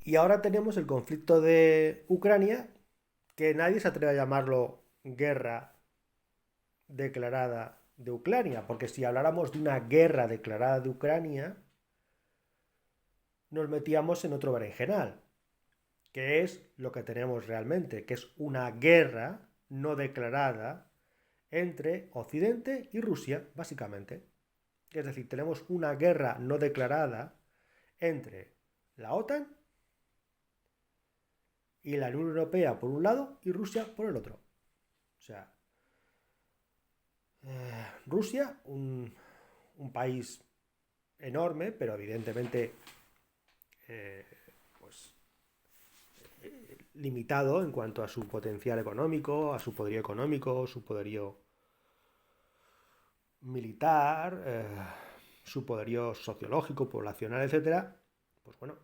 Y ahora tenemos el conflicto de Ucrania, que nadie se atreve a llamarlo guerra declarada de Ucrania, porque si habláramos de una guerra declarada de Ucrania, nos metíamos en otro berenjenal, que es lo que tenemos realmente, que es una guerra no declarada entre Occidente y Rusia, básicamente. Es decir, tenemos una guerra no declarada entre la OTAN y la Unión Europea por un lado y Rusia por el otro. O sea, Rusia, un país enorme, pero evidentemente eh, pues, limitado en cuanto a su potencial económico, a su poderío económico, su poderío militar, su poderío sociológico, poblacional, etcétera. Pues bueno,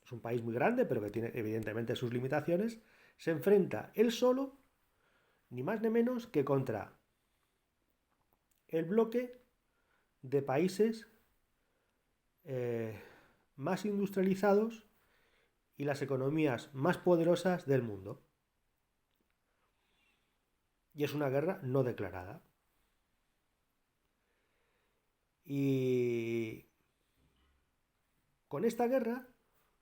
es un país muy grande, pero que tiene evidentemente sus limitaciones. Se enfrenta él solo, ni más ni menos que contra el bloque de países eh, más industrializados y las economías más poderosas del mundo. Y es una guerra no declarada. Y con esta guerra,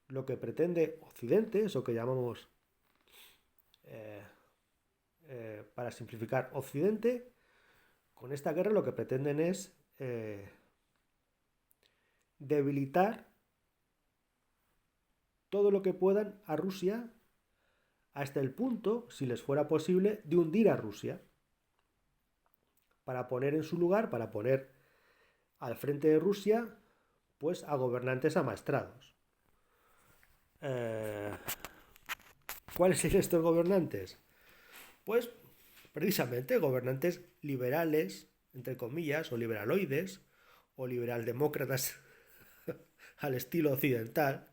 lo que pretende Occidente, eso que llamamos, eh, para simplificar, Occidente, con esta guerra lo que pretenden es debilitar todo lo que puedan a Rusia hasta el punto, si les fuera posible, de hundir a Rusia para poner en su lugar, para poner al frente de Rusia, pues a gobernantes amaestrados. Eh, ¿Cuáles son estos gobernantes? Pues precisamente gobernantes liberales, entre comillas, o liberaloides, o liberaldemócratas al estilo occidental.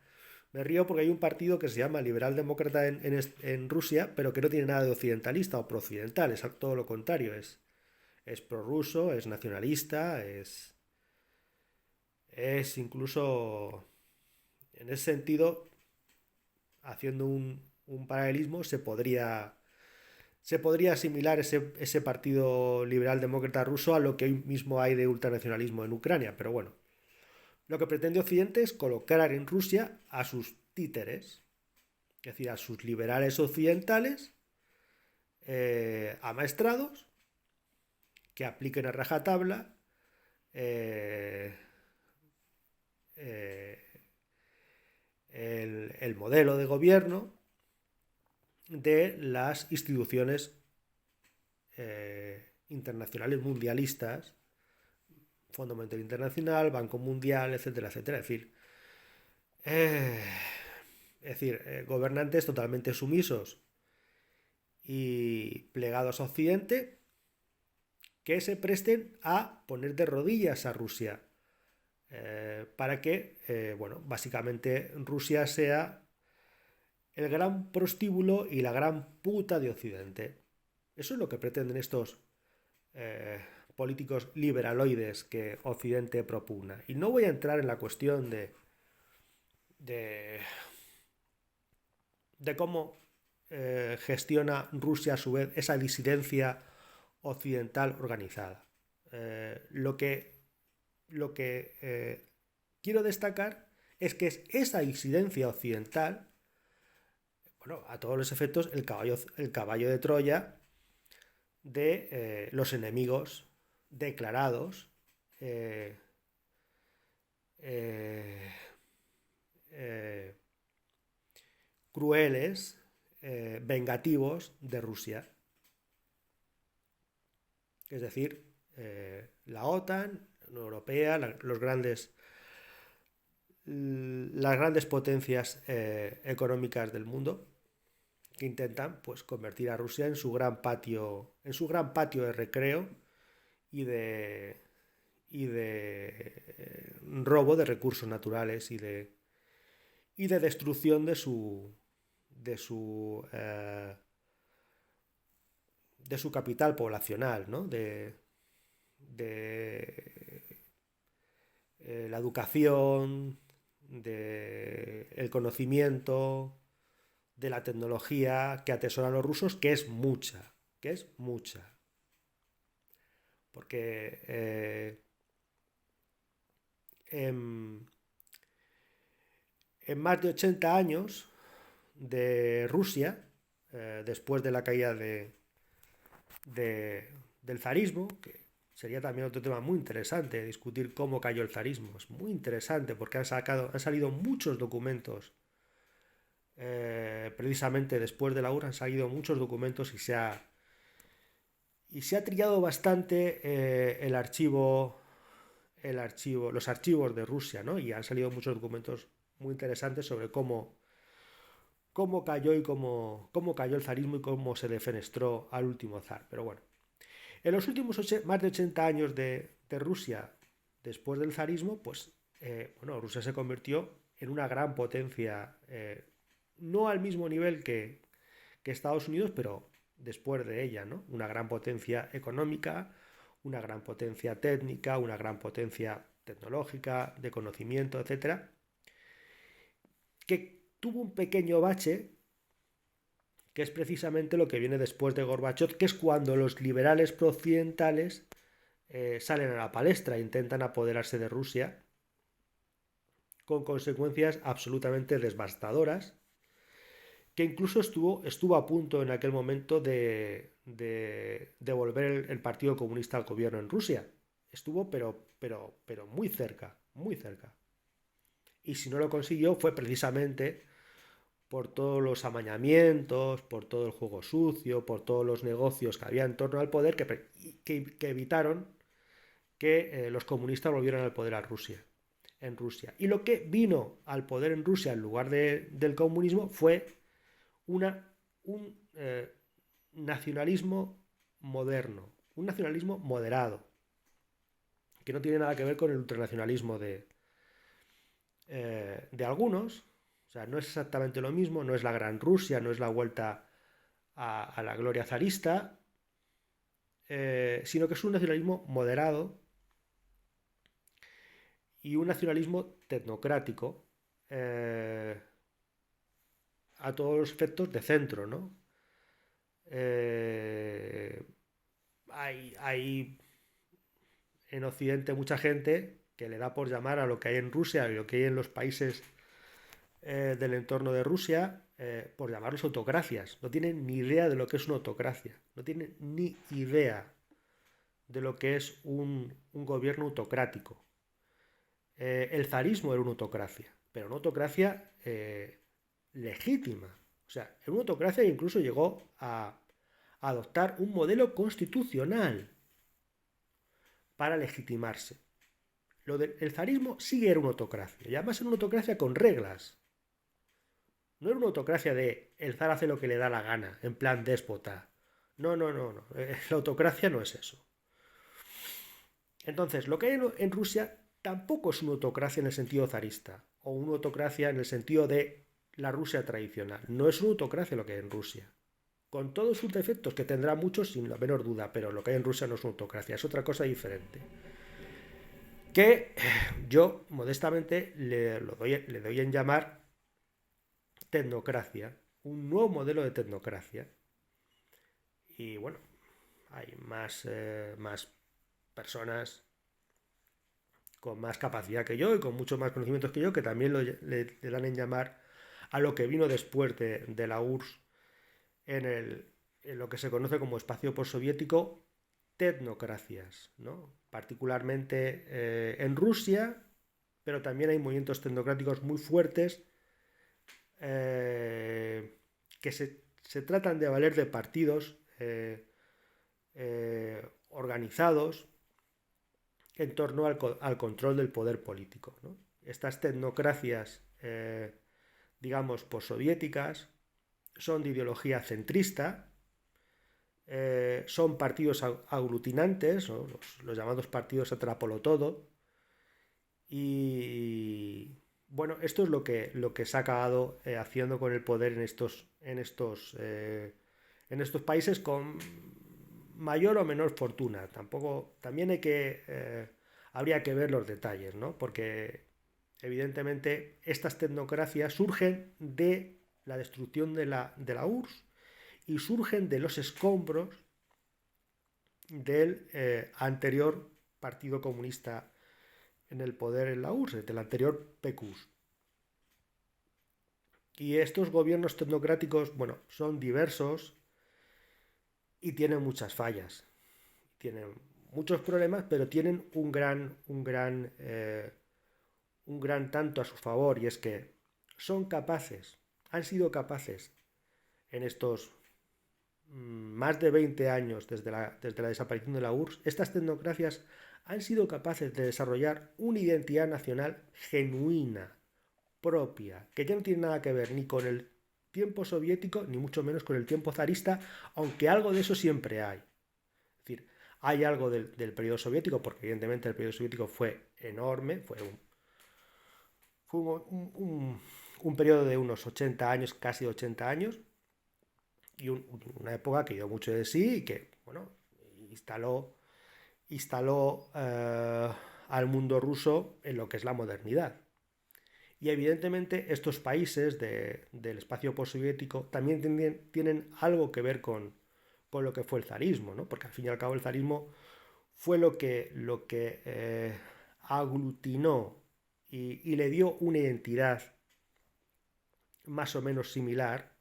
Me río porque hay un partido que se llama Liberal Demócrata en Rusia, pero que no tiene nada de occidentalista o pro-occidental, es todo lo contrario, es prorruso, es nacionalista, es incluso, en ese sentido, haciendo un paralelismo, se podría asimilar ese partido liberal demócrata ruso a lo que hoy mismo hay de ultranacionalismo en Ucrania, pero bueno, lo que pretende Occidente es colocar en Rusia a sus títeres, es decir, a sus liberales occidentales amaestrados que apliquen a rajatabla eh, eh, el modelo de gobierno de las instituciones internacionales mundialistas, Fondo Monetario Internacional, Banco Mundial, etcétera, etcétera. Eh, gobernantes totalmente sumisos y plegados a Occidente que se presten a poner de rodillas a Rusia para que, bueno, básicamente Rusia sea el gran prostíbulo y la gran puta de Occidente. Eso es lo que pretenden estos eh, políticos liberaloides que Occidente propugna. Y no voy a entrar en la cuestión de, de cómo gestiona Rusia a su vez esa disidencia occidental organizada. Lo que quiero destacar es que es esa disidencia occidental, bueno, a todos los efectos, el caballo de Troya de los enemigos declarados, eh, eh, eh, crueles, vengativos de Rusia. Es decir, la OTAN, la Unión Europea, las grandes potencias económicas del mundo que intentan pues convertir a Rusia en su gran patio de recreo y de robo de recursos naturales y de destrucción de su capital poblacional, ¿no? De la educación, el conocimiento, de la tecnología que atesoran los rusos, que es mucha. Porque en, en más de 80 años de Rusia, después de la caída del zarismo, que sería también otro tema muy interesante, discutir cómo cayó el zarismo. Es muy interesante porque han salido muchos documentos. Precisamente después de la URSS han salido muchos documentos y se ha trillado bastante los archivos de Rusia, ¿no? Y han salido muchos documentos muy interesantes sobre cómo cayó cómo cayó el zarismo y cómo se defenestró al último zar. Pero bueno, en los últimos más de 80 años de Rusia, después del zarismo, pues bueno, Rusia se convirtió en una gran potencia, no al mismo nivel que Estados Unidos, pero después de ella, ¿no? Una gran potencia económica, una gran potencia técnica, una gran potencia tecnológica, de conocimiento, etcétera, que tuvo un pequeño bache, que es precisamente lo que viene después de Gorbachev, que es cuando los liberales prooccidentales salen a la palestra e intentan apoderarse de Rusia, con consecuencias absolutamente devastadoras, que incluso estuvo a punto en aquel momento de volver el Partido Comunista al gobierno en Rusia. Estuvo, pero muy cerca, muy cerca. Y si no lo consiguió fue precisamente por todos los amañamientos, por todo el juego sucio, por todos los negocios que había en torno al poder que evitaron que los comunistas volvieran al poder en Rusia. Y lo que vino al poder en Rusia en lugar del comunismo fue un nacionalismo moderno, un nacionalismo moderado, que no tiene nada que ver con el ultranacionalismo de algunos. O sea, no es exactamente lo mismo, no es la Gran Rusia, no es la vuelta a la gloria zarista, sino que es un nacionalismo moderado y un nacionalismo tecnocrático, a todos los efectos de centro, ¿no? Hay en Occidente mucha gente que le da por llamar a lo que hay en Rusia y lo que hay en los países del entorno de Rusia, por llamarlos autocracias. No tienen ni idea de lo que es una autocracia. No tienen ni idea de lo que es un gobierno autocrático. El zarismo era una autocracia, pero una autocracia legítima. O sea, era una autocracia que incluso llegó a adoptar un modelo constitucional para legitimarse. El zarismo sí era una autocracia, y además era una autocracia con reglas. No era una autocracia de el zar hace lo que le da la gana, en plan déspota. No. La autocracia no es eso. Entonces, lo que hay en Rusia tampoco es una autocracia en el sentido zarista, o una autocracia en el sentido de la Rusia tradicional. No es una autocracia lo que hay en Rusia. Con todos sus defectos, que tendrá muchos sin la menor duda, pero lo que hay en Rusia no es una autocracia, es otra cosa diferente. Que yo, modestamente, le doy en llamar tecnocracia, un nuevo modelo de tecnocracia. Y bueno, hay más personas con más capacidad que yo y con muchos más conocimientos que yo que también le dan en llamar a lo que vino después de la URSS en lo que se conoce como espacio postsoviético, tecnocracias, ¿no? Particularmente en Rusia, pero también hay movimientos tecnocráticos muy fuertes que se tratan de valer de partidos organizados en torno al control del poder político, ¿no? Estas tecnocracias, digamos, postsoviéticas, son de ideología centrista, son partidos aglutinantes, ¿no? Los llamados partidos atrapolo-todo, y bueno, esto es lo que se ha acabado haciendo con el poder en estos países con mayor o menor fortuna. También habría que ver los detalles, ¿no? Porque evidentemente, estas tecnocracias surgen de la destrucción de la URSS y surgen de los escombros del anterior Partido Comunista en el poder en la URSS, del anterior PQS. Y estos gobiernos tecnocráticos, bueno, son diversos y tienen muchas fallas. Tienen muchos problemas, pero tienen un gran tanto a su favor, y es que son capaces, han sido capaces en estos más de 20 años desde la desaparición de la URSS, estas tecnocracias han sido capaces de desarrollar una identidad nacional genuina, propia, que ya no tiene nada que ver ni con el tiempo soviético, ni mucho menos con el tiempo zarista, aunque algo de eso siempre hay. Es decir, hay algo del periodo soviético, porque evidentemente el periodo soviético fue enorme, fue un periodo de unos 80 años, casi 80 años, y una época que dio mucho de sí y que, bueno, instaló al mundo ruso en lo que es la modernidad. Y evidentemente estos países del espacio postsoviético también tienen algo que ver con lo que fue el zarismo, ¿no? Porque al fin y al cabo el zarismo fue lo que aglutinó y le dio una identidad más o menos similar,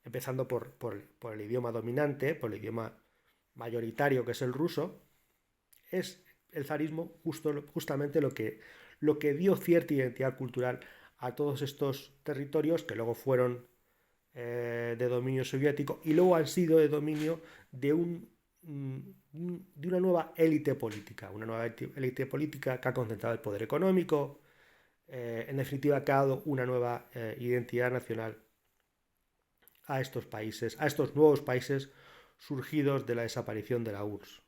empezando por el idioma dominante, por el idioma mayoritario que es el ruso. Es el zarismo justamente lo que dio cierta identidad cultural a todos estos territorios que luego fueron de dominio soviético y luego han sido de dominio de una nueva élite política, que ha concentrado el poder económico, en definitiva que ha dado una nueva identidad nacional a estos países, a estos nuevos países surgidos de la desaparición de la URSS.